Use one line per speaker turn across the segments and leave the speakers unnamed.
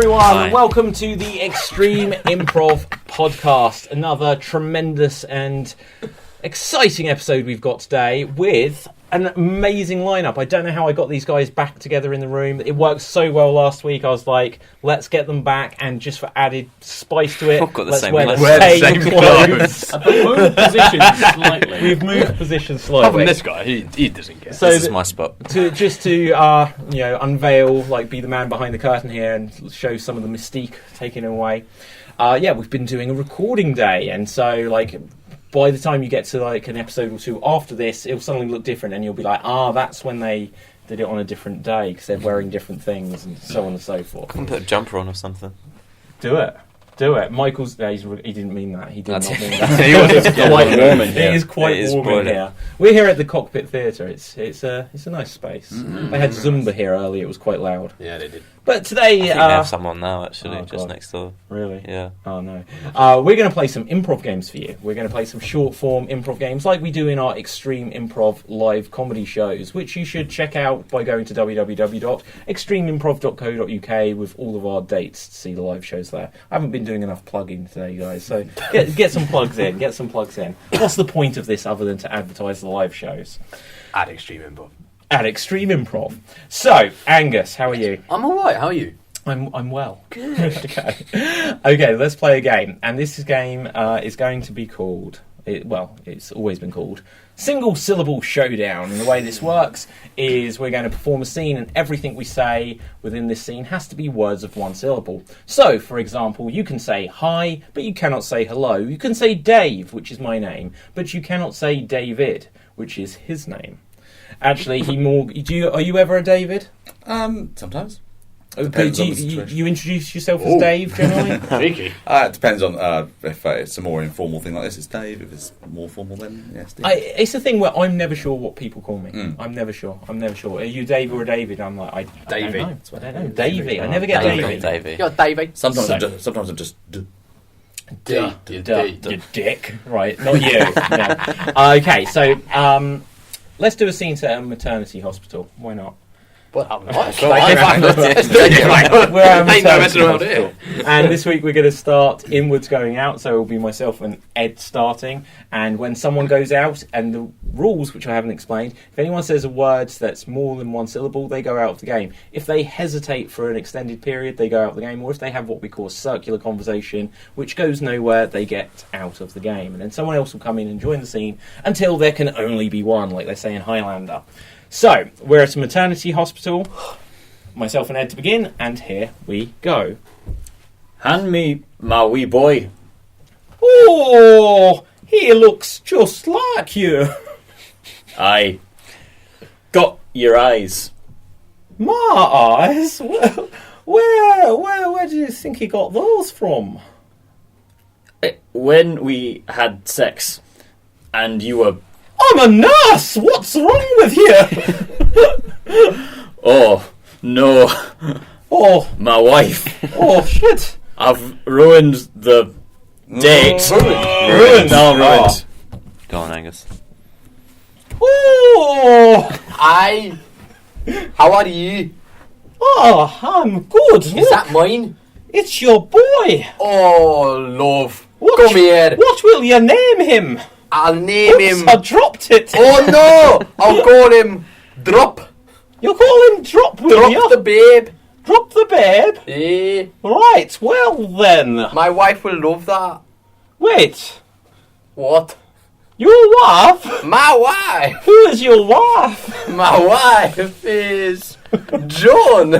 everyone.
Hi.
Welcome to the Extreme Improv podcast. Another tremendous and exciting episode we've got today with an amazing lineup. I don't know how I got these guys back together in the room. It worked so well last week. I was like, let's get them back, and just for added spice to it,
I've got the
let's
same
wear
clothes.
the same clothes.
Moved positions slightly.
We've moved positions
Apart from
slightly.
this guy, he doesn't care.
So
This is my spot.
to unveil, like, be the man behind the curtain here and show some of the mystique taken away. We've been doing a recording day, and so like by the time you get to like an episode or two after this, it'll suddenly look different, and you'll be like, that's when they did it on a different day because they're wearing different things and so on and so forth.
Can put a jumper on or something.
Do it. Michael's. He didn't mean that. He did not mean that.
It's quite warm in
It
here.
is quite
It is
warm in
boiling.
here. We're here at the Cockpit Theatre. It's a nice space. They had Zumba here earlier. It was quite loud.
Yeah, they did.
But today,
I think they have someone now, actually,
oh,
just
God.
next door.
really?
Yeah.
Oh no. We're going to play some improv games for you. We're going to play some short form improv games like we do in our Extreme Improv live comedy shows, which you should check out by going to www.extremeimprov.co.uk with all of our dates to see the live shows there. I haven't been doing enough plugging today, guys, so get some plugs in. Get some plugs in. What's the point of this other than to advertise the live shows?
At Extreme Improv.
At Extreme Improv. So, Angus, how are you?
I'm alright, how are you?
I'm well. Good. Okay, let's play a game. And this game is going to be called, it's always been called, Single Syllable Showdown. And the way this works is we're going to perform a scene, and everything we say within this scene has to be words of one syllable. So, for example, you can say hi, but you cannot say hello. You can say Dave, which is my name, but you cannot say David, which is his name. Actually, are you ever a David?
Sometimes.
But
Depends on the
you
situation.
introduce yourself as Dave generally?
Cheeky.
It depends on if it's a more informal thing like this, it's Dave. If it's more formal, then yes, Steve.
It's the thing where I'm never sure what people call me.
Mm.
I'm never sure. Are you Dave or a David? I'm like, I
Davey.
don't know. Davey. I never get Davey.
Davey.
You're Davey.
Sometimes
So-
I'm just
Duh,
You
dick. Right, not you. No. Okay, so let's do a scene set at a maternity hospital. Why not?
Well, I'm not.
We're at a
Ain't no
maternity
messing around
hospital. And this week we're going to start inwards going out, so it'll be myself and Ed starting. And when someone goes out, and the rules, which I haven't explained, if anyone says a word that's more than one syllable, they go out of the game. If they hesitate for an extended period, they go out of the game. Or if they have what we call a circular conversation, which goes nowhere, they get out of the game. And then someone else will come in and join the scene until there can only be one, like they say in Highlander. So, we're at a maternity hospital. Myself and Ed to begin, and here we go.
Hand me my wee boy.
Oh, he looks just like you.
I got your eyes.
My eyes? Well, where do you think he got those from?
When we had sex, and you were...
I'm a nurse! What's wrong with you?
Oh, no.
Oh,
My wife.
oh, shit.
I've ruined the date.
Ruined.
No, ruined.
Go on, Angus.
Oh,
Hi. How are you?
I'm good.
Is that mine?
It's your boy.
Oh, love.
What
Come here.
What will you name him?
I'll name
Oops,
him.
I dropped it.
Oh no! I'll call him Drop.
You call him Drop, will
Drop
you?
the babe.
Drop the babe?
Eh,
Right, well then.
my wife will love that.
Wait,
What?
your wife?
My wife.
Who is your wife?
My wife is John.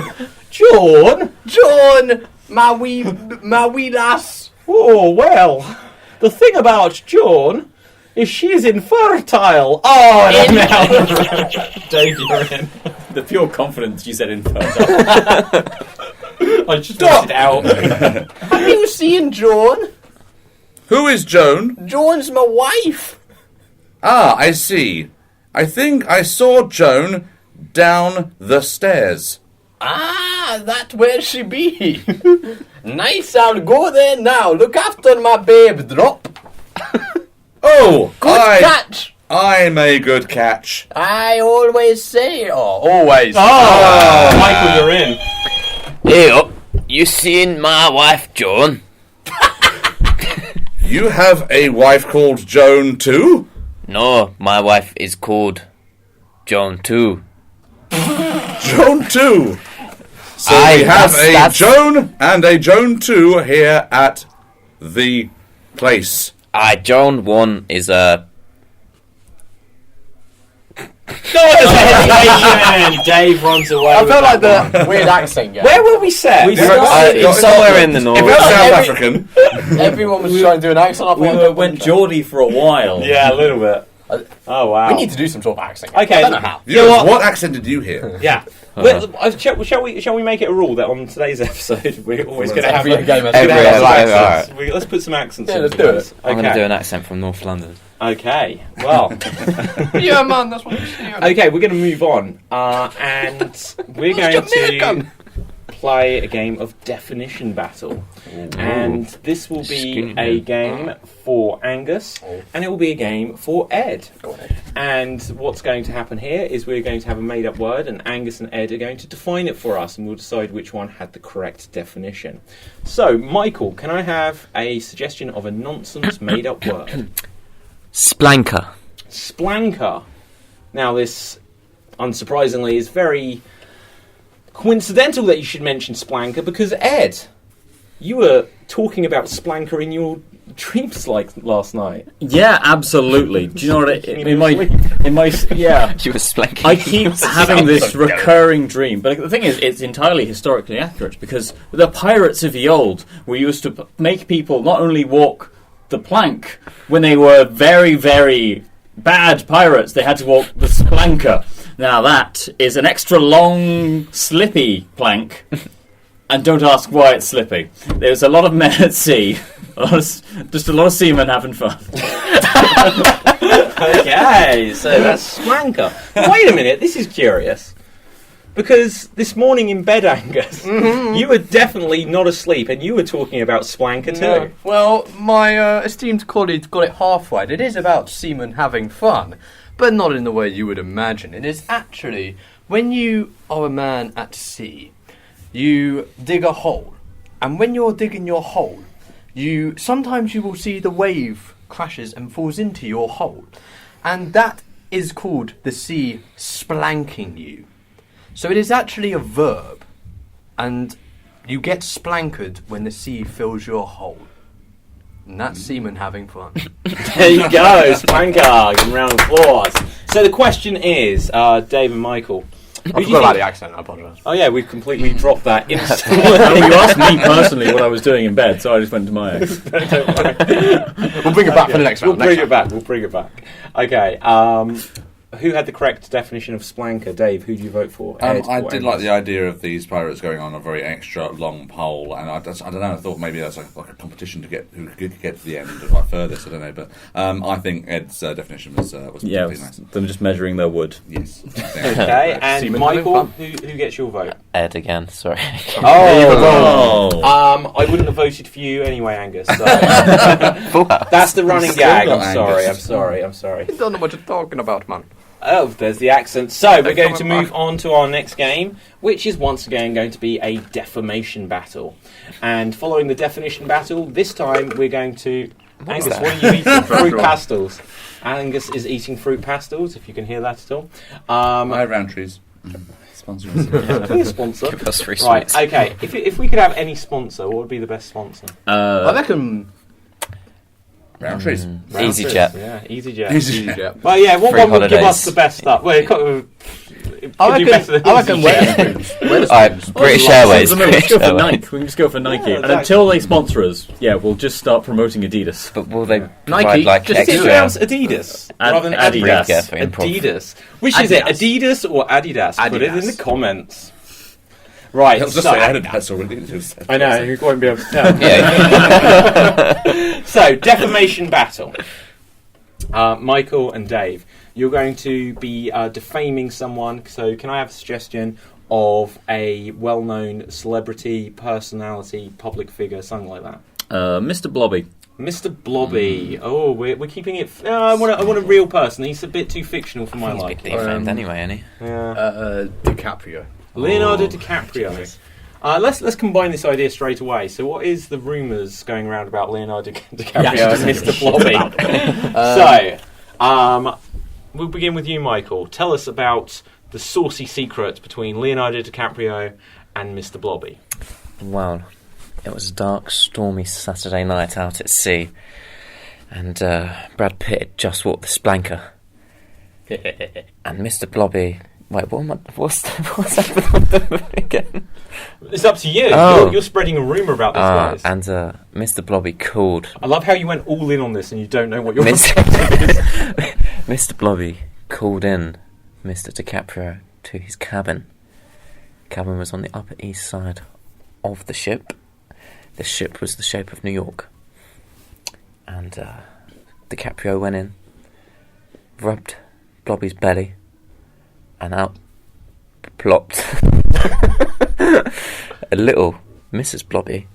John?
John, my wee lass.
Oh, well, the thing about John is she's infertile. Oh, and I'm out. Dave, you're in.
The pure confidence you said in first.
I just got it out.
Have you seen John?
Who is Joan?
Joan's my wife.
Ah, I see. I think I saw Joan down the stairs.
Ah, that's where she be. Nice, I'll go there now. Look after my babe, Drop.
Oh,
Good catch.
I'm a good catch.
I always say, always.
Oh, Michael, you're in.
Hey up,
You seen my wife, Joan?
You have a wife called Joan too?
No, my wife is called Joan too.
Joan too. So
Aye,
we have
that's-
Joan and a Joan too here at the place.
Joan 1 is a...
Hesitation! Dave runs away.
I
with
felt like
that
the
one.
weird accent guy.
Where were we set?
We
started
somewhere in the north.
If that's South
Every-
African,
Everyone was trying to do an accent. I thought,
went Geordie for a while.
Yeah, a little bit. Oh wow.
We need to do some sort of accent.
Okay.
I don't know how.
viewers, what accent did you hear?
Yeah. Well, shall we make it a rule that on today's episode we're always going to have
Every game has-
we're gonna have some
Every episode,
accents. Let's put some accents.
Yeah,
in
let's
for
do
this.
it.
I'm going to do
Okay.
an accent from North London.
Okay. Well.
Yeah, man, that's what I'm saying.
Okay, we're going to move on, and we're going to play a game of definition battle. And this will be
Skinny
a
man.
game for Angus, and it will be a game for Ed.
Go on, Ed.
And what's going to happen here is we're going to have a made-up word, and Angus and Ed are going to define it for us, and we'll decide which one had the correct definition. So, Michael, can I have a suggestion of a nonsense made-up word?
Splanker.
Splanker. Now, this, unsurprisingly, is very coincidental that you should mention Splanker, because Ed, you were talking about Splanker in your dreams like last night.
Yeah, absolutely. Do you know what? In my yeah.
She was splanking.
I keep having this recurring dream, but the thing is, it's entirely historically accurate because the pirates of the old were used to make people not only walk the plank when they were very, very bad pirates, they had to walk the splanker. Now that is an extra long, slippy plank, and don't ask why it's slippy. There's a lot of men at sea, just a lot of seamen having fun.
Okay, so that's Splanker. Wait a minute, this is curious. Because this morning in bed, Angus, you were definitely not asleep, and you were talking about Splanker too.
No. Well, my esteemed colleague got it half right. It is about seamen having fun, but not in the way you would imagine. It is actually when you are a man at sea, you dig a hole, and when you're digging your hole, sometimes you will see the wave crashes and falls into your hole, and that is called the sea splanking you. So it is actually a verb, and you get splankered when the sea fills your hole. And that's seamen having fun.
There you go, Splanker. Give him a round of applause. So the question is, Dave and Michael.
I forgot about the accent, I apologise.
Oh yeah, we've completely dropped that instantly.
You asked me personally what I was doing in bed, so I just went to my ex.
We'll bring it back for the next round.
We'll bring it back. Okay, who had the correct definition of Splanker? Dave, who do you vote for? Ed
I
or
did
Angus?
like the idea of these pirates going on a very extra long pole, and I don't know. I thought maybe that's like a competition to get who could get to the end or like furthest. I don't know, but I think Ed's definition was
Yeah,
particularly nice.
them just measuring their wood.
Yes.
Okay, and
Seamen
Michael,
having
who gets your vote?
Ed again, sorry.
I wouldn't have voted for you anyway, Angus. So. That's the running
Still
gag.
not
I'm
Angus.
sorry.
I don't know what you're talking about, man.
Oh, there's the accent. So we're going to
coming
move on to our next game, which is once again going to be a defamation battle. And following the definition battle, this time we're going to... Angus, what are you eating? Fruit pastels. Angus is eating fruit pastels, if you can hear that at all.
I Roundtrees. Sponsor us.
Be a sponsor.
Give us free
Right,
sweets.
okay. If we could have any sponsor, what would be the best sponsor?
I reckon
Roundtrees.
EasyJet.
Yeah, EasyJet.
EasyJet.
Well, yeah, what
Free
one would give us
holidays.
the best stuff? Well, it could
I
do better than
reckon
EasyJet.
Weatherspoons.
Alright, British Airways.
Let's go for
Airways.
Nike. We can just go for Nike.
Yeah,
And
exactly.
until they sponsor us, yeah, we'll just start promoting Adidas.
But will they
Nike,
provide like
just
Is it
extra?
pronounced Adidas rather than
Adidas.
Adidas?
For improv.
Adidas. Which is it? Adidas or Adidas? Put it in the
Adidas.
comments. Right,
I'll just
so,
say Adidas already. Just
I know, you won't be able to tell.
Yeah.
So, defamation battle. Michael and Dave, you're going to be defaming someone. So, can I have a suggestion of a well-known celebrity, personality, public figure, something like that?
Mr. Blobby.
Mr. Blobby. Oh, we're keeping it. I want a real person. He's a bit too fictional for my
He's
liking.
big defamed anyway, isn't he?
Yeah.
DiCaprio.
Leonardo DiCaprio. Let's combine this idea straight away. So, what is the rumours going around about Leonardo DiCaprio and Mr. Blobby? We'll begin with you, Michael. Tell us about the saucy secret between Leonardo DiCaprio and Mr. Blobby.
Well, it was a dark, stormy Saturday night out at sea, and Brad Pitt had just walked the splanker. And Mr. Blobby... Wait, what's happening again?
It's up to you.
Oh.
You're spreading a rumour about this, guys.
And Mr. Blobby called...
I love how you went all in on this and you don't know what you're
Mr. Blobby called in Mr. DiCaprio to his cabin. The cabin was on the Upper East Side of the ship. The ship was the shape of New York. And DiCaprio went in, rubbed Blobby's belly, and out plopped a little Mrs. Blobby.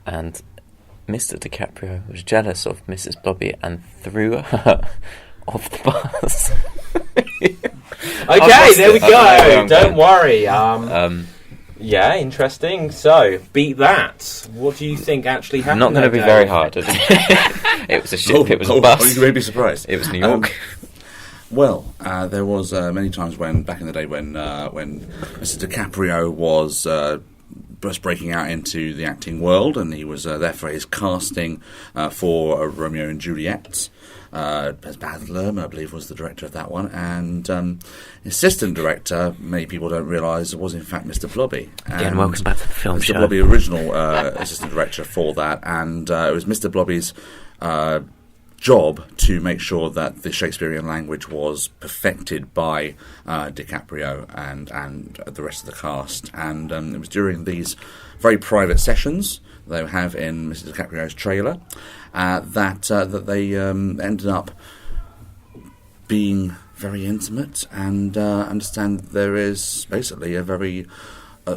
And Mr. DiCaprio was jealous of Mrs. Blobby and threw her off the bus.
Okay, there we go.
I'm
Don't worry.
going.
Yeah, interesting. So, beat that. What do you think actually happened?
Not going to be
that
very
day?
hard, is it? It was a ship, it was a bus.
You may be surprised.
It was New York.
Well, there was many times back in the day when Mr. DiCaprio was just breaking out into the acting world, and he was there for his casting for Romeo and Juliet. Baz Luhrmann, I believe, was the director of that one, and assistant director, many people don't realise, was in fact Mr. Blobby.
Again, welcome back to the film
Mr.
show.
Blobby, original assistant director for that, and it was Mr. Blobby's job to make sure that the Shakespearean language was perfected by DiCaprio and the rest of the cast. And it was during these very private sessions they have in Mr. DiCaprio's trailer that they ended up being very intimate, and understand there is basically a very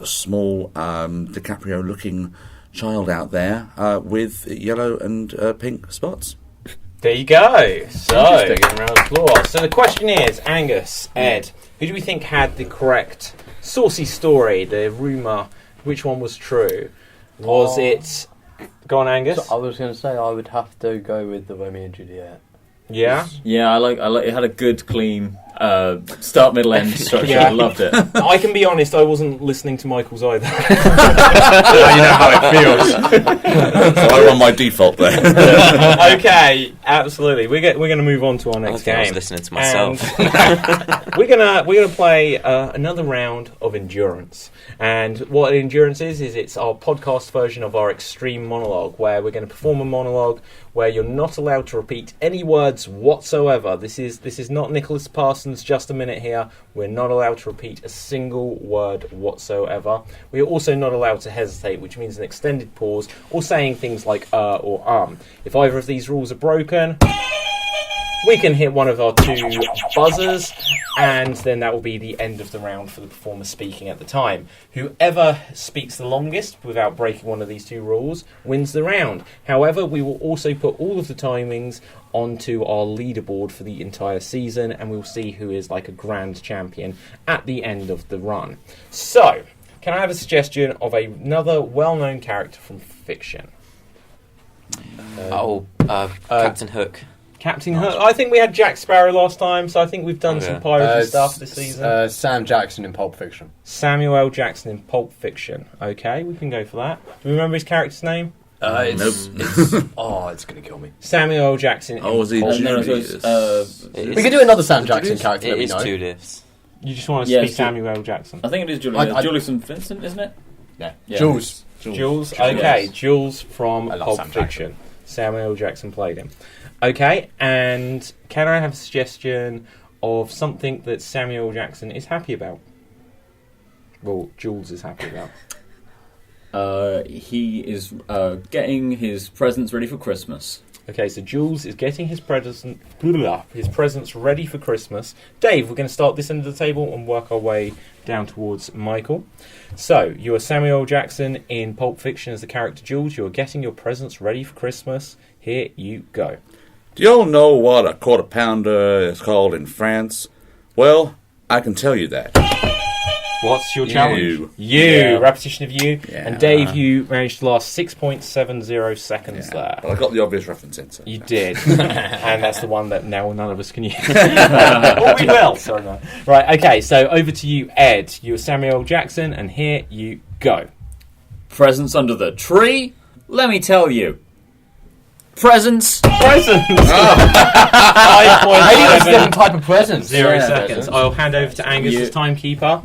small DiCaprio-looking child out there with yellow and pink spots.
There you go. So, a round of applause. So the question is, Angus, Ed, who do we think had the correct saucy story, the rumour? Which one was true? Was it... Go on, Angus.
So I was going to say I would have to go with the Romeo and Juliet.
Yeah?
Yeah, I like it had a good, clean start, middle, end structure.
Yeah.
I loved it.
I can be honest, I wasn't listening to Michael's either.
Now you know how it feels. So I run my default there.
Okay, absolutely. We're going to move on to our
I
next
think I was
game.
listening to myself.
And we're gonna play another round of endurance. And what endurance is it's our podcast version of our extreme monologue, where we're going to perform a monologue where you're not allowed to repeat any words whatsoever. This is not Nicholas Parsons' Just a Minute here. We're not allowed to repeat a single word whatsoever. We're also not allowed to hesitate, which means an extended pause or saying things like or If either of these rules are broken, we can hit one of our two buzzers, and then that will be the end of the round for the performer speaking at the time. Whoever speaks the longest without breaking one of these two rules wins the round. However, we will also put all of the timings onto our leaderboard for the entire season, and we'll see who is like a grand champion at the end of the run. So, can I have a suggestion of another well-known character from fiction?
Captain Hook.
Captain Hook. I think we had Jack Sparrow last time, so I think we've done some pirate stuff this season.
Sam Jackson in Pulp Fiction.
Samuel L. Jackson in Pulp Fiction. Okay, we can go for that. Do you remember his character's name?
It's going to kill me.
Samuel L. Jackson.
Oh, was he
Pulp
Julius?
We can do another Sam Jackson character.
It is Julius.
You just want to
Yeah,
speak
it's
Samuel L. Jackson.
I think it is Julius. Julius and Vincent, isn't it?
Yeah.
Yeah.
Jules.
Jules. Okay, Jules from
I love
Pulp
Sam
Fiction. Samuel L. Jackson played him. Okay, and can I have a suggestion of something that Samuel L. Jackson is happy about? Well, Jules is happy about.
He is getting his presents ready for Christmas.
Okay, so Jules is getting his presents ready for Christmas. Dave, we're going to start this end of the table and work our way down towards Michael. So, you are Samuel L. Jackson in Pulp Fiction as the character Jules. You are getting your presents ready for Christmas. Here you go.
Do you all know what a quarter pounder is called in France? Well, I can tell you that.
What's your challenge? You.
Yeah.
Repetition of you.
Yeah.
And Dave, you managed to last 6.70 seconds there.
But I got the obvious reference in. So.
You did. And that's the one that now none of us can use. Or we will. Sorry, no. Right, okay, so over to you, Ed. You're Samuel L. Jackson, and here you go.
Presents under the tree? Let me tell you. Presents.
Presents! 5.7.
Maybe that's a different type of presents.
0
Yeah.
seconds. I'll hand over to Angus as timekeeper.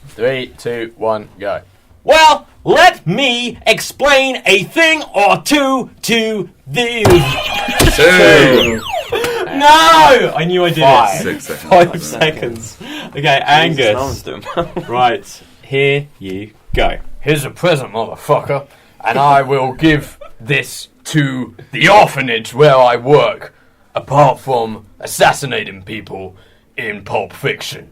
3, 2, 1, go.
Well, let me explain a thing or two to thee.
2.
No! I knew I did
5.
it.
6 seconds.
5 seconds. Okay, Angus.
No one's doing well.
Right, here you go.
Here's a present, motherfucker, and I will give this to the orphanage where I work, apart from assassinating people in Pulp Fiction.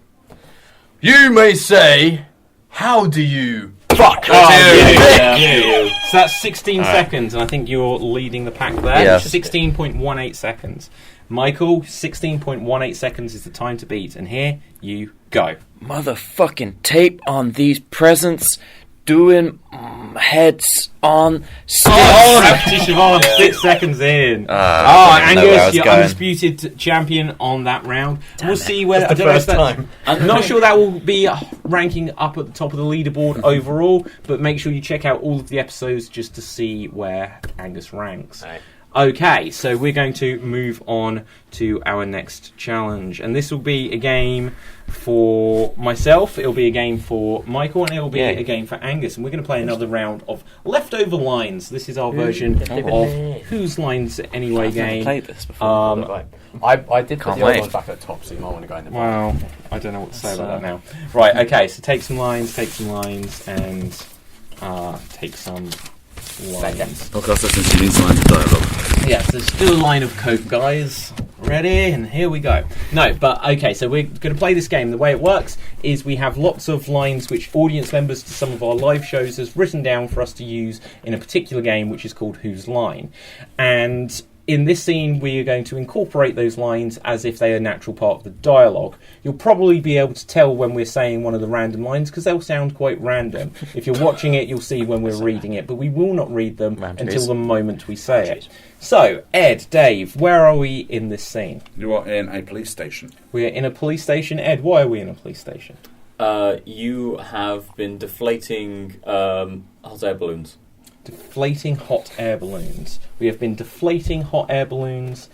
You may say, how do you fuck?
Yeah. So that's 16 seconds, and I think you're leading the pack there.
Yeah.
16.18 seconds. Michael, 16.18 seconds is the time to beat, and here you go.
Motherfucking tape on these presents. Doing heads on sticks.
Repetition on 6 seconds in.
I didn't know where I
Angus,
was
you're
going.
undisputed champion on that round. We'll see whether
That's the first time.
I'm not sure that will be ranking up at the top of the leaderboard overall, but make sure you check out all of the episodes just to see where Angus ranks.
Right.
Okay, so we're going to move on to our next challenge, and this will be a game for myself, it'll be a game for Michael, and it'll be a game for Angus, and we're going to play another round of leftover lines. This is our version of Whose Lines Anyway
I've never
game.
played this before.
I did put
Can't
the other
wait.
ones back at the top, so you might want to go in the
Well, I don't know what to say about that now. Right, okay, so take some lines, and take some lines.
Podcast listeners, you need some lines of dialogue.
Yes, there's still a line of coke, guys. Ready? And here we go. No, but okay, so we're going to play this game. The way it works is we have lots of lines which audience members to some of our live shows has written down for us to use in a particular game which is called Whose Line. And in this scene, we are going to incorporate those lines as if they are a natural part of the dialogue. You'll probably be able to tell when we're saying one of the random lines because they'll sound quite random. If you're watching it, you'll see when we're reading it, but we will not read them until the moment we say it. So, Ed, Dave, where are we in this scene?
You are in a police station.
We're in a police station. Ed, why are we in a police station?
You have been deflating hot air balloons.
Deflating hot air balloons. We have been deflating hot air balloons,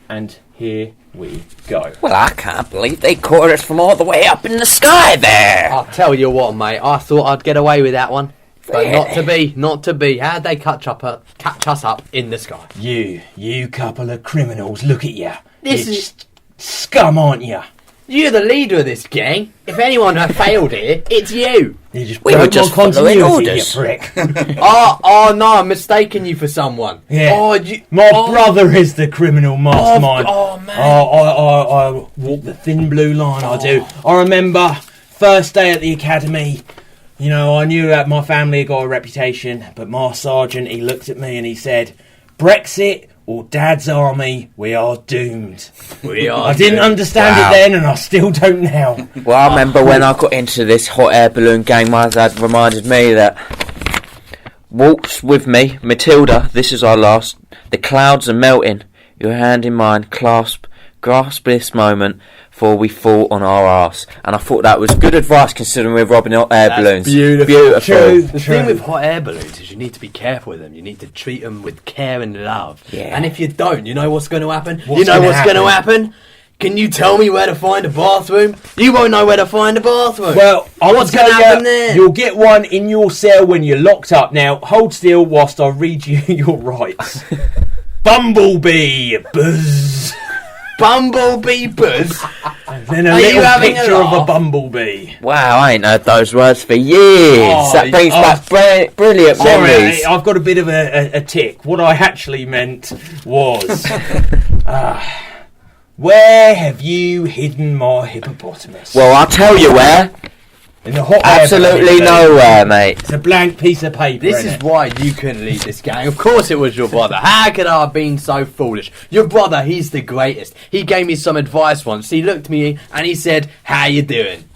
and here we go.
Well, I can't believe they caught us from all the way up in the sky there.
I'll tell you what, mate. I thought I'd get away with that one. But not to be. How'd they catch us up in the sky?
You couple of criminals, look at you.
This
You're
is-
scum, aren't you?
You're the leader of this gang. If anyone had failed here, it's you.
You just
We were
broke
just
my
following
continuity,
orders.
you prick.
Oh no, I'm mistaking you for someone.
Yeah.
Oh,
My brother is the criminal mastermind.
Oh man.
I walk the thin blue line, I do. I remember first day at the academy, you know, I knew that my family had got a reputation, but my sergeant, he looked at me and he said, Brexit or Dad's army, we are doomed. I didn't understand
Wow.
it then and I still don't now.
Well, I remember when I got into this hot air balloon game, my dad reminded me that waltz with me, Matilda, this is our last. The clouds are melting. Your hand in mine, grasp this moment, for we fall on our arse. And I thought that was good advice considering we're robbing hot air balloons.
Beautiful.
True.
The thing with hot air balloons is you need to be careful with them. You need to treat them with care and love.
Yeah.
And if you don't, you know what's going to happen?
What's
going to
gonna
happen? Can you tell me where to find a bathroom? You won't know where to find a bathroom.
Well, I
What's
will tell
gonna happen
you,
there?
you'll get one in your cell when you're locked up. Now, hold still whilst I read you your rights. Bumblebee, buzz.
Bumblebee Buzz.
Then a
Are you
little
having a
picture of a
laugh?
bumblebee.
Wow, I ain't heard those words for years.
Oh,
That brings back brilliant
Sorry,
memories.
I've got a bit of a tick. What I actually meant was... where have you hidden my hippopotamus?
Well, I'll tell you where.
In the hot air
Absolutely
balloon.
nowhere, mate.
It's a blank piece of paper.
This
isn't
is
it?
why you couldn't lead this gang. Of course it was your brother. How could I have been so foolish? Your brother, he's the greatest. He gave me some advice once. He looked at me and he said, how you doing?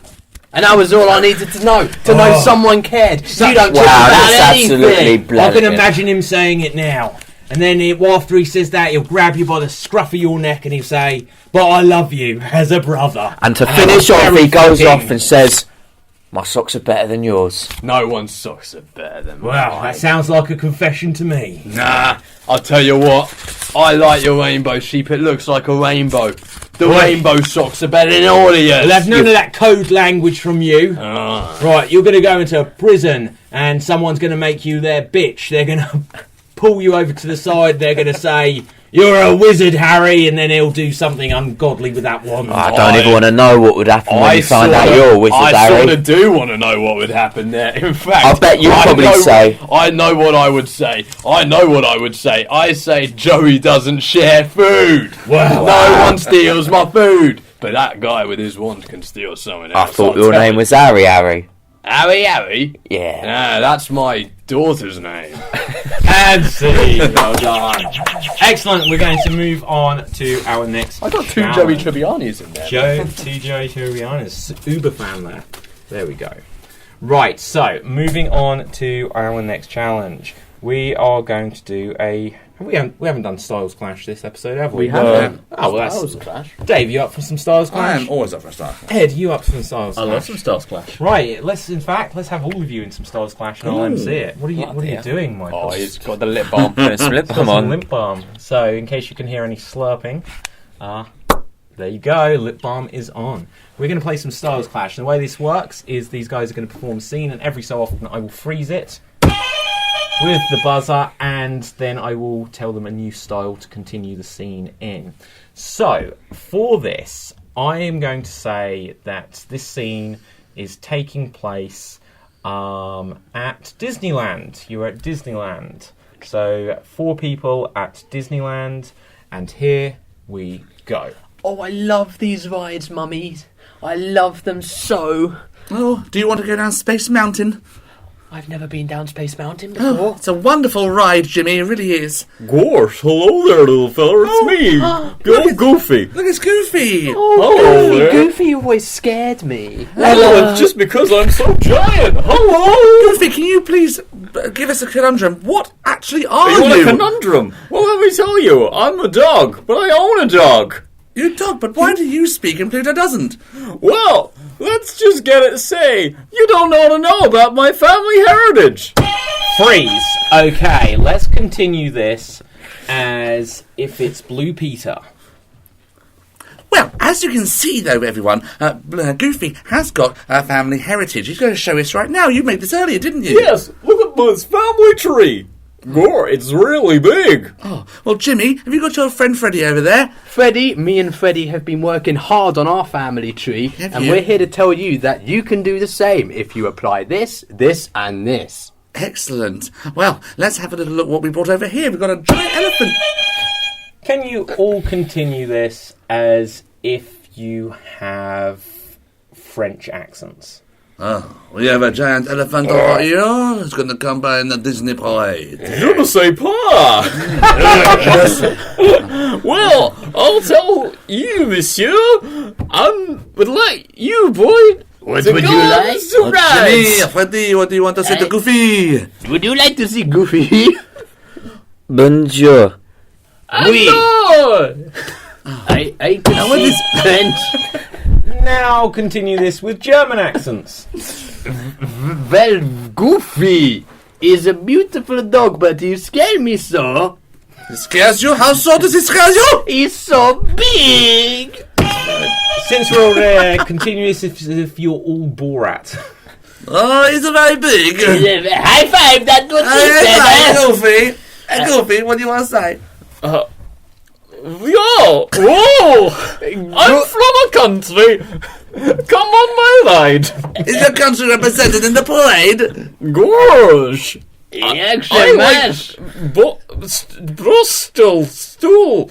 And that was all I needed to know. To know someone cared. You don't care
Wow,
about
that's
anything.
absolutely
I can
brilliant.
imagine him saying it now. And then after he says that, he'll grab you by the scruff of your neck and he'll say, "But I love you as a brother."
And to
And
finish
I'm
off,
very
he goes
fucking-
off and says, "My socks are better than yours."
No one's socks are better than
Well,
mine.
that sounds like a confession to me.
Nah, I'll tell you what. I like your rainbow sheep. It looks like a rainbow. The
Right.
rainbow socks are better than all of yours.
I'll have none of that code language from you. Right, you're going to go into prison and someone's going to make you their bitch. They're going to pull you over to the side. They're going to say, "You're a wizard, Harry," and then he'll do something ungodly with that wand.
I don't even want to know what would happen when you find out you're a wizard,
I sort
Harry.
of do want to know what would happen there. In fact,
I bet you'd probably
know,
say-
I know what I would say. I know what I would say. I say Joey doesn't share food.
Wow.
No one steals my food. But that guy with his wand can steal someone
I
else.
thought
I'll
your
tell
name
you.
was Harry.
Harry.
Yeah.
Nah, that's my daughter's name.
And see. Well done. Excellent. We're going to move on to our next
I got two Joey
challenge.
Tribbiani's in there.
Two Joey Tribbiani's. Uber fan there. There we go. Right, so moving on to our next challenge. We are going to do a... We haven't done Styles Clash this episode, have we?
We haven't.
Oh, well,
That was
that's...
a clash.
Dave, you up for some Styles
I
Clash?
am always up for a start.
Ed, you up for some Styles
I
Clash?
love some Stars Clash.
Right, let's have all of you in some Styles Clash and I'll MC it. What are you
Bloody hell.
doing, Michael?
Oh, he's got the lip balm.
Slip
Got
them
some
on.
lip balm. So, in case you can hear any slurping, there you go. Lip balm is on. We're going to play some Styles Clash. And the way this works is these guys are going to perform a scene, and every so often I will freeze it with the buzzer, and then I will tell them a new style to continue the scene in. So, for this, I am going to say that this scene is taking place at Disneyland. You're at Disneyland. So, 4 people at Disneyland, and here we go.
Oh, I love these rides, mummies. I love them so.
Oh, do you want to go down Space Mountain?
I've never been down Space Mountain
Oh,
before.
it's a wonderful ride, Jimmy. It really is.
Gosh, hello there, little fella. It's me, Go Goofy.
Look, it's Goofy.
Hello there.
Goofy always scared me.
Well, it's just because I'm so giant. Hello.
Goofy, can you please give us a conundrum? What actually are
You want a
you?
conundrum? Well, let me tell you. I'm a dog, but I own a dog.
You're a dog, but why do you speak and Pluto doesn't?
Well, let's just get it say, you don't want to know about my family heritage.
Freeze. Okay, let's continue this as if it's Blue Peter.
Well, as you can see, though, everyone, Goofy has got a family heritage. He's going to show us right now. You made this earlier, didn't you?
Yes, look at this family tree. Gore, it's really big.
Oh, well, Jimmy, have you got your friend Freddie over there?
Freddie, me and Freddie have been working hard on our family tree,
Have
and
you?
we're here to tell you that you can do the same if you apply this, this, and this.
Excellent. Well, let's have a little look what we brought over here. We've got a giant elephant.
Can you all continue this as if you have French accents?
Oh, we have a giant elephant over here. It's going to come by in the Disney parade.
Je ne sais pas. Well, I'll tell you, monsieur. I would like you, boy.
What
to
would
go
you like?
to ride.
Jimmy, Freddie, what do you want to say to Goofy?
Would you like to see Goofy?
Bonjour.
Oui.
No.
I can see French.
Now continue this with German accents.
Well, Goofy is a beautiful dog, but he scares me so.
It scares you? How so does it scare you?
He's so big.
Since we're all there, continue this as if you're all Borat.
Oh, he's a very big.
High five, that's what
Hey,
she said.
Goofy. Hey, Goofy, what do you want to say?
Yo, whoa! I'm from a country. Come on my ride.
Is your country represented in the parade?
Gosh.
Action, mash.
Bristol stool.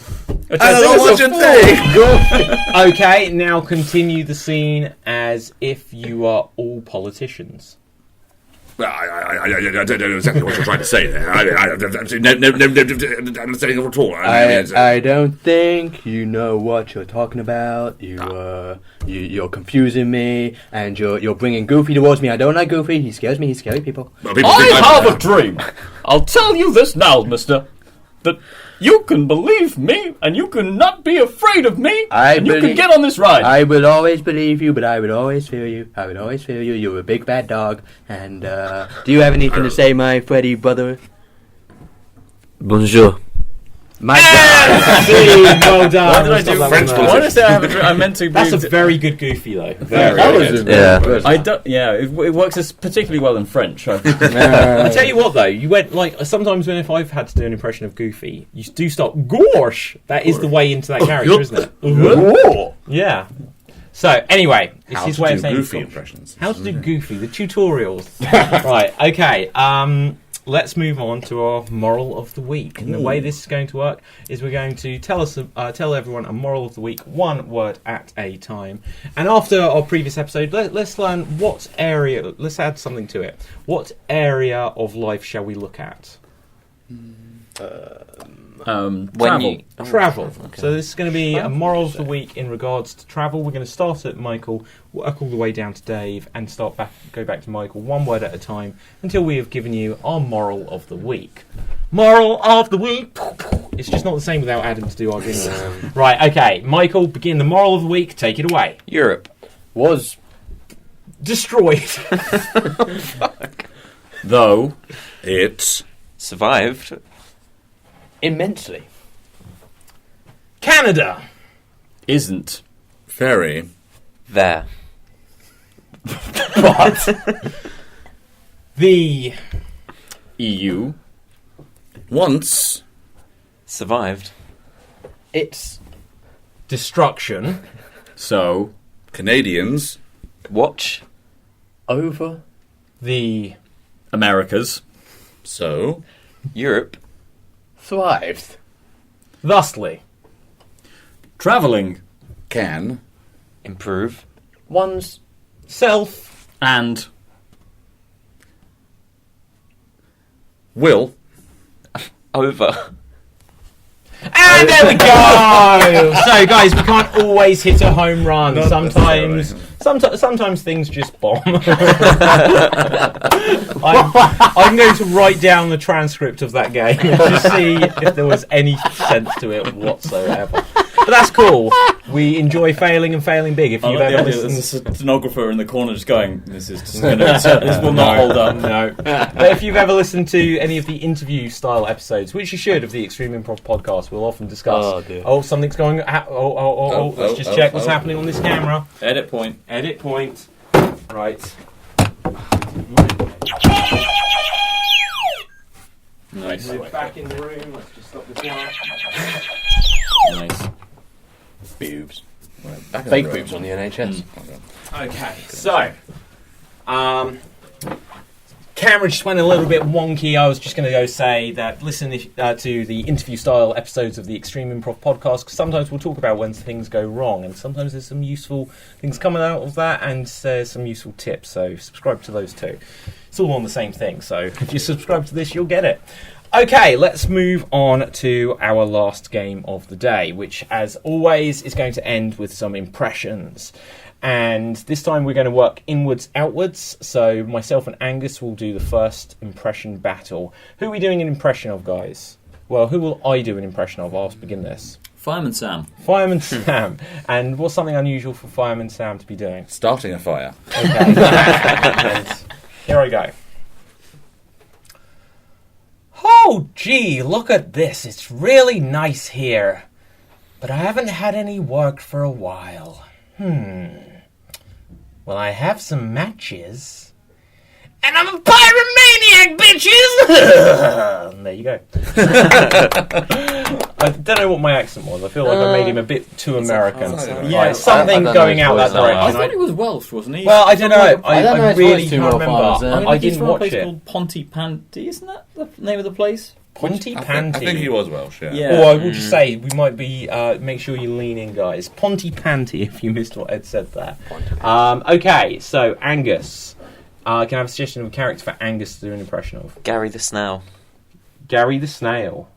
I don't know what you think.
Okay, now continue the scene as if you are all politicians.
I don't know exactly what you're trying to say there. I'm not saying it at all.
I don't think you know what you're talking about. You're confusing me, and you're bringing Goofy towards me. I don't like Goofy. He scares me. He's scary, people.
Well, people
I
think
have a dream. I'll tell you this now, mister. That you can believe me, and you can not be afraid of me, and you can get on this ride.
I will always believe you, but I would always fear you. I would always fear you. You're a big bad dog. And do you have anything to say, my Freddy brother?
Bonjour.
My
Well done.
Why did I do
French
Why did I say I have a dream? I meant to be...
That's a very good Goofy, though.
That was
Yeah.
I don't, yeah, it works particularly well in French.
I tell you what, though, you went like sometimes if I've had to do an impression of Goofy, you do start gosh. That is the way into that character, isn't it? Yeah. So anyway, it's
How
his
to
way
do
of saying
Goofy
gosh.
impressions.
How to do Goofy, the tutorials. Right. Okay. Let's move on to our moral of the week. And the way this is going to work is we're going to tell everyone a moral of the week, one word at a time. And after our previous episode, let's learn what area. Let's add something to it. What area of life shall we look at? Travel.
Okay.
So this is going to be a moral of the week in regards to travel. We're going to start at Michael, work all the way down to Dave, and go back to Michael one word at a time until we have given you our moral of the week. Moral of the week. It's just not the same without Adam to do our jingles. Right. Okay. Michael, begin the moral of the week. Take it away.
Europe.
was
Destroyed.
Though
It's
Survived.
immensely.
Canada.
isn't
very
There.
The
EU
once
Survived.
It's
destruction.
so
Canadians
Watch.
over.
The
Americas
so
Europe.
Thrived.
thusly.
travelling
can
Improve.
One's
Self.
and
will
Over.
And there we go. So, guys, we can't always hit a home run.
Not
Sometimes things just bomb. I'm going to write down the transcript of that game and just see if there was any sense to it whatsoever. But that's cool. We enjoy failing and failing big. If
I
you've
like the
ever
idea that
listened,
there's a stenographer in the corner just going, this will not hold up.
no. But if you've ever listened to any of the interview style episodes, which you should of the Extreme Improv podcast, we'll often discuss.
Oh, dear.
Something's going. Let's just check what's happening on this camera.
Edit point.
Edit point. Right.
Nice.
Move back in the room. Let's just stop this now.
Nice.
Boobs.
back in
Fake
the room.
boobs on the NHS.
Okay, so camera just went a little bit wonky. I was just going to go say that listen to the interview style episodes of the Extreme Improv podcast, because sometimes we'll talk about when things go wrong, and sometimes there's some useful things coming out of that, and there's some useful tips. So subscribe to those too. It's all on the same thing. So if you subscribe to this, you'll get it. Okay, let's move on to our last game of the day, which, as always, is going to end with some impressions. And this time we're going to work inwards, outwards. So myself and Angus will do the first impression battle. Who are we doing an impression of, guys? Well, who will I do an impression of? I'll begin this.
Fireman Sam.
Fireman Sam. And what's something unusual for Fireman Sam to be doing?
Starting a fire.
Okay. And here I go. Oh, gee, look at this. It's really nice here. But I haven't had any work for a while. Well, I have some matches. And I'm a pyromaniac, bitches! And there you go. I don't know what my accent was. I feel like I made him a bit too American.
Yeah,
something
I
going out that
voice now.
I
direction.
thought he was Welsh, wasn't he?
Well, I don't know.
I don't know
I
his
really
voice too
can't
well,
remember.
Farmers,
I
he's
didn't
from a
watch
place
it.
called Pontypandy, isn't that the name of the place?
Ponty
I
Panty.
think he was Welsh, yeah.
Yeah.
Or I will just say, we might be, make sure you lean in, guys. Ponty Panty, if you missed what Ed said there. Okay, so Angus, Can I have a suggestion of a character for Angus to do an impression of?
Gary the Snail.
Gary the Snail.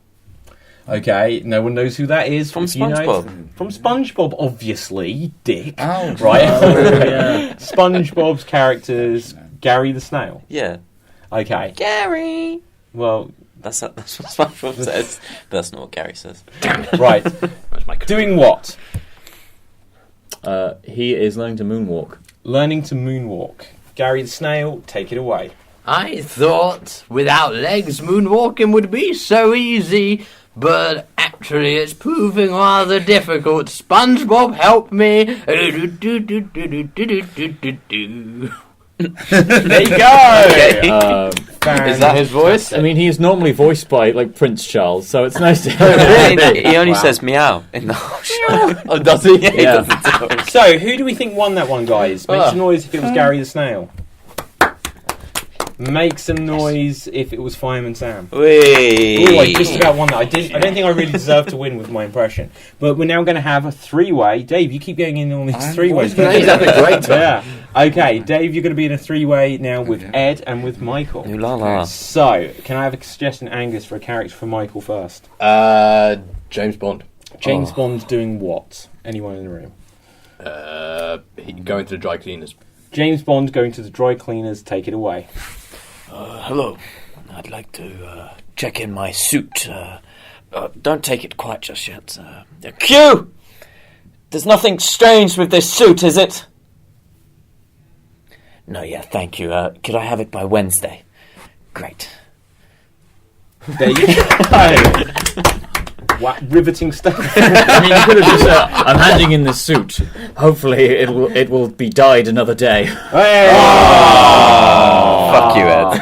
Okay, no one knows who that is.
From
If you know-
SpongeBob.
From SpongeBob, obviously, Dick.
Oh,
Right?
Yeah.
SpongeBob's character's Gary the Snail.
Yeah.
Okay.
Gary!
Well,
That's what SpongeBob says. But that's not what Gary says.
right.
That's my
Doing what?
He is learning to moonwalk.
Learning to moonwalk. Gary the Snail, take it away.
I thought without legs moonwalking would be so easy, but actually it's proving rather difficult. SpongeBob, help me.
There you go!
Is that his voice?
I mean, he's normally voiced by like Prince Charles, so it's nice to hear.
He only says meow in the whole show.
Oh, does he?
Yeah, he
Yeah.
doesn't talk.
So, who do we think won that one, guys? Make some noise if it was Gary the Snail. Make some noise if it was Fireman Sam.
Whee!
Oh, I just about won that. I don't think I really deserved to win with my impression. But we're now going to have a three-way. Dave, you keep getting in on these three-ways.
He's having a great time.
Yeah. Okay, Dave, you're going to be in a three-way now with Ed and with Michael.
Ooh la la.
So, can I have a suggestion, Angus, for a character for Michael first?
James Bond.
James Bond's doing what? Anyone in the room?
Going to the dry cleaners.
James Bond going to the dry cleaners. Take it away.
Hello. I'd like to check in my suit. Don't take it quite just yet. Q! There's nothing strange with this suit, is it? No, yeah, thank you. Could I have it by Wednesday? Great.
There you go. Wow, riveting stuff.
I mean, you could have just. I'm handing in this suit. Hopefully, it will be dyed another day.
Hey!
Fuck you, Ed.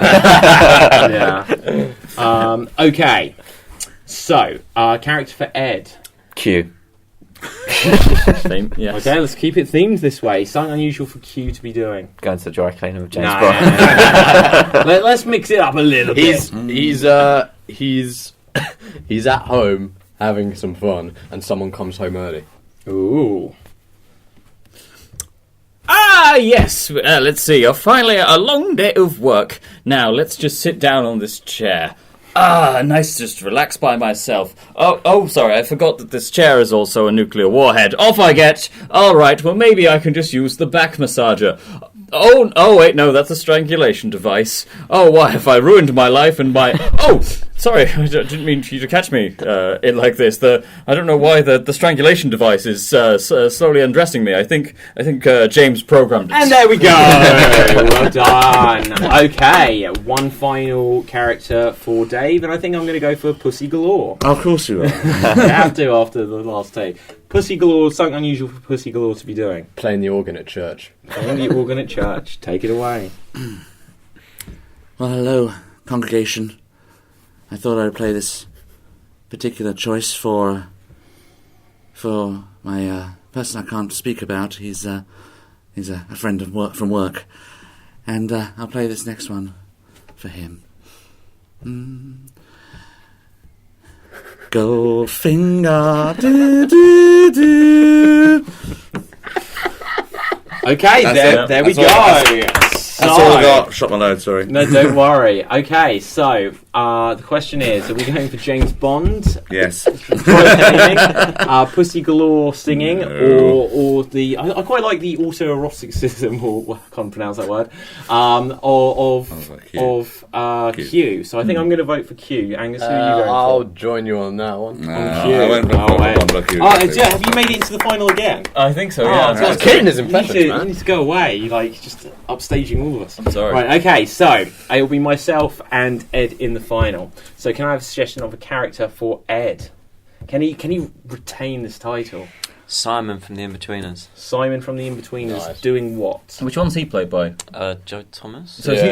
Yeah. Okay. So, character for Ed.
Q.
Same, yes.
Okay, let's keep it themed this way. Something unusual for Q to be doing.
Going to the dry cleaner with James
Nah.
Bond.
Let's mix it up a little bit.
He's at home having some fun, and someone comes home early.
Ooh.
Ah, yes. Let's see. Finally, a long day of work. Now, let's just sit down on this chair. Ah, nice to just relax by myself. Oh, sorry, I forgot that this chair is also a nuclear warhead. Off I get. All right, well, maybe I can just use the back massager. Oh, wait, no, that's a strangulation device. Oh, why have I ruined my life and my... Oh, sorry, I didn't mean for you to catch me in like this. I don't know why the strangulation device is slowly undressing me. I think James programmed it.
And there we go. Well done. Okay, one final character for Dave, and I think I'm going to go for Pussy Galore.
Of course you are.
I have to after the last take. Pussy Galore, something unusual for Pussy Galore to be doing.
Playing the organ at church.
Playing the organ at church. Take it away.
Well, hello, congregation. I thought I'd play this particular choice for my person I can't speak about. He's a friend of from work, and I'll play this next one for him. Goldfinger, do do do.
Okay, there we go.
That's all I got. Shot my load, sorry.
No, don't worry. Okay, so the question is: are we going for James Bond?
Yes.
Pussy Galore singing,
No.
or the I quite like the autoeroticism, or I can't pronounce that word, of Q. So I think I'm going to vote for Q. Angus, who are you going
I'll
for?
join you on that one.
Q.
I went for
wait.
one block you.
Have you made it into the final again?
I think so,
yeah.
I was kidding his
You
impressions,
need
man.
to go away, like just upstaging all of us.
I'm sorry.
Right, okay, so it will be myself and Ed in the final. So can I have a suggestion of a character for Ed? Can he retain this title?
Simon from The In-Betweeners.
Simon from The In-Betweeners
Nice.
doing what?
Which one's he played by?
Joe Thomas?
So is he,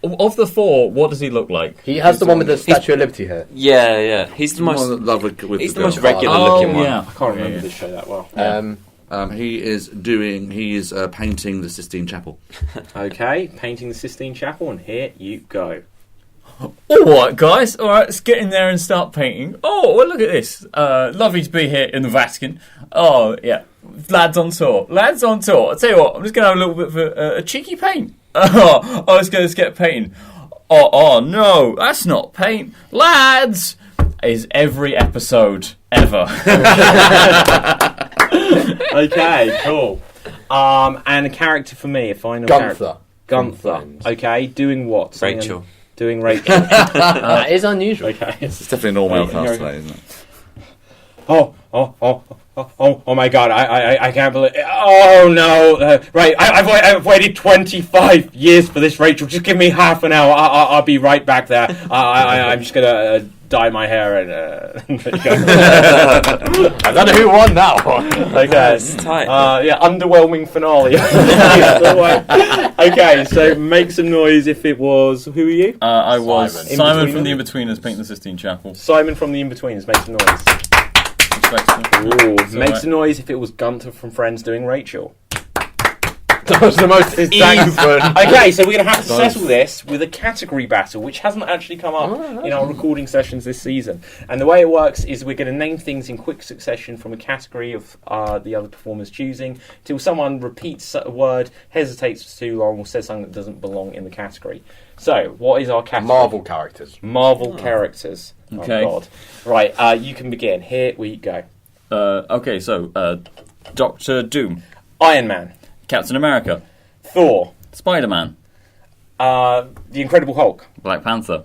of the four, what does he look like?
He has the one with the Statue of Liberty hair.
Yeah. He's the most...
More in love with
He's the
girl.
most regular looking one.
yeah.
I can't remember this show that well.
He is painting the Sistine Chapel.
Okay, painting the Sistine Chapel, and here you go.
Alright, guys. Alright, let's get in there and start painting. Oh, well, look at this. Lovely to be here in the Vatican. Oh, yeah. Lads on tour. I'll tell you what, I'm just going to have a little bit of a cheeky paint. Oh, I was going to get paint. Oh, no, that's not paint. Lads! Is every episode ever.
Okay, cool. And a character for me, a final character. Gunther. Okay, doing what?
Rachel.
Doing Rachel.
That is unusual.
Okay.
It's definitely an all-male cast today, isn't it?
Oh my God! I can't believe. Oh no! Right, I've waited 25 years for this, Rachel. Just give me half an hour. I'll be right back there. I'm just gonna dye my hair and.
I don't know who won that one.
Okay.
It's tight.
Yeah, underwhelming finale. Okay, so make some noise if it was. Who are you?
I was Simon from
In-Betweeners?
the In-Betweeners, Paint the Sistine Chapel.
Simon from the In-Betweeners. Make some noise. Ooh, make some noise if it was Gunther from Friends doing Rachel.
That was the most exact one.
Okay, so we're going to have to settle this with a category battle, which hasn't actually come up in our recording sessions this season. And the way it works is we're going to name things in quick succession from a category of the other performers choosing, till someone repeats a word, hesitates for too long, or says something that doesn't belong in the category. So, what is our category?
Marvel characters.
Marvel characters.
Okay.
Oh, God. Right, you can begin. Here we go.
Okay, so Doctor Doom,
Iron Man.
Captain America,
Thor.
Spider-Man,
The Incredible Hulk.
Black Panther,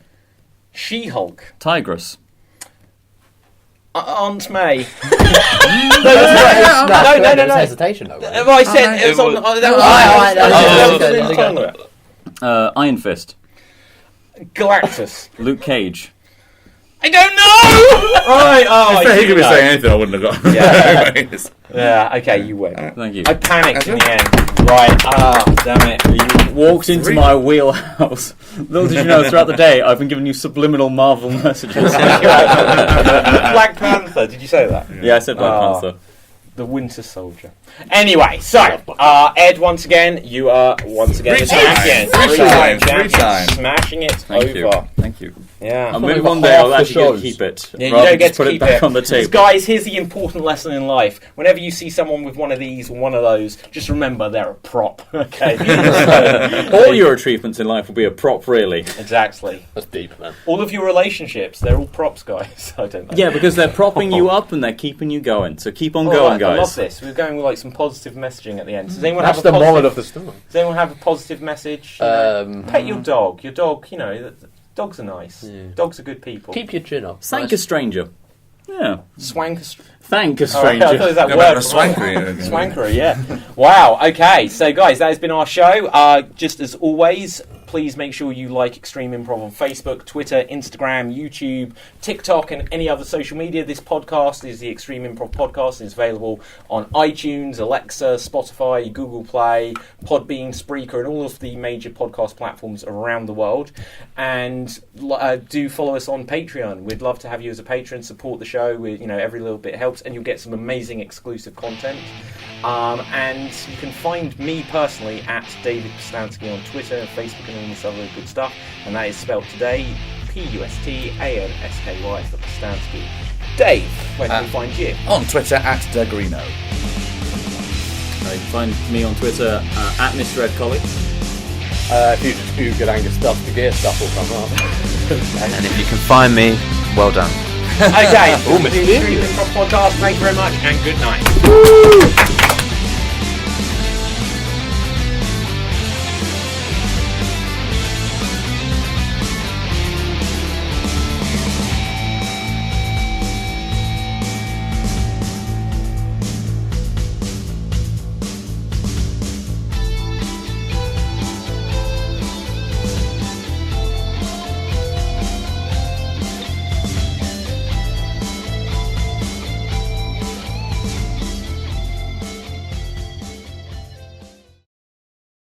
She-Hulk.
Tigress.
Aunt May.
No.
No.
Hesitation, though. Right?
I said it was on. That was
Iron Fist,
Galactus.
Luke Cage,
I don't know. Right. Oh,
If he could be saying anything, I wouldn't have got.
Yeah.
Anyways.
Yeah. Okay, you win.
thank you.
I panicked in the end. Right. Damn it.
You walked into my wheelhouse. Little did you know, throughout the day, I've been giving you subliminal Marvel messages.
Black Panther. Did you say that?
Yeah, I said Black Panther.
The Winter Soldier. Anyway, so Ed, once again, you are once again the champion.
Three times.
Smashing it
Thank you.
over.
Thank you.
Yeah.
Maybe
over
one day
half
I'll
the
actually get to
shows.
keep it.
Yeah, you
rather
don't
than
get
just
to
put
keep
it back
it.
on the
Because,
table.
guys, here's the important lesson in life. Whenever you see someone with one of these or one of those, just remember they're a prop. Okay.
All your achievements in life will be a prop, really.
Exactly.
That's deep, man.
All of your relationships, they're all props, guys. I don't know.
Yeah, because they're propping you up and they're keeping you going. So keep on
All
going,
right,
guys.
I love this. We're going with like some positive messaging at the end. Does anyone
That's
have
the
a
moral
positive?
of the story.
Does anyone have a positive message? Pet your dog. Your dog, you know, dogs are nice.
Yeah.
Dogs are good people.
Keep your chin up.
Thank a stranger. Yeah.
Swank.
Thank a
Oh, I thought it
stranger.
was that
Go
word.
back to swankery.
Swankery, yeah. Wow, okay. So, guys, that has been our show. Just as always, please make sure you like Extreme Improv on Facebook, Twitter, Instagram, YouTube, TikTok, and any other social media. This podcast is the Extreme Improv Podcast. It's available on iTunes, Alexa, Spotify, Google Play, Podbean, Spreaker, and all of the major podcast platforms around the world. And do follow us on Patreon. We'd love to have you as a patron. Support the show. Every little bit helps, and you'll get some amazing exclusive content. And you can find me personally at David Pustansky on Twitter and Facebook and all this other good stuff. And that is spelled today, Pustansky, for Pustansky. Dave, where can we find you?
On Twitter at Degrino.
You can find me on Twitter at Mr. Ed Colley.
If you just Google Angus stuff, the gear stuff will come up.
And if you can find me, well done.
Okay,
Ooh, Mr.
the Extreme Improv Podcast. Thank you very much, and good night.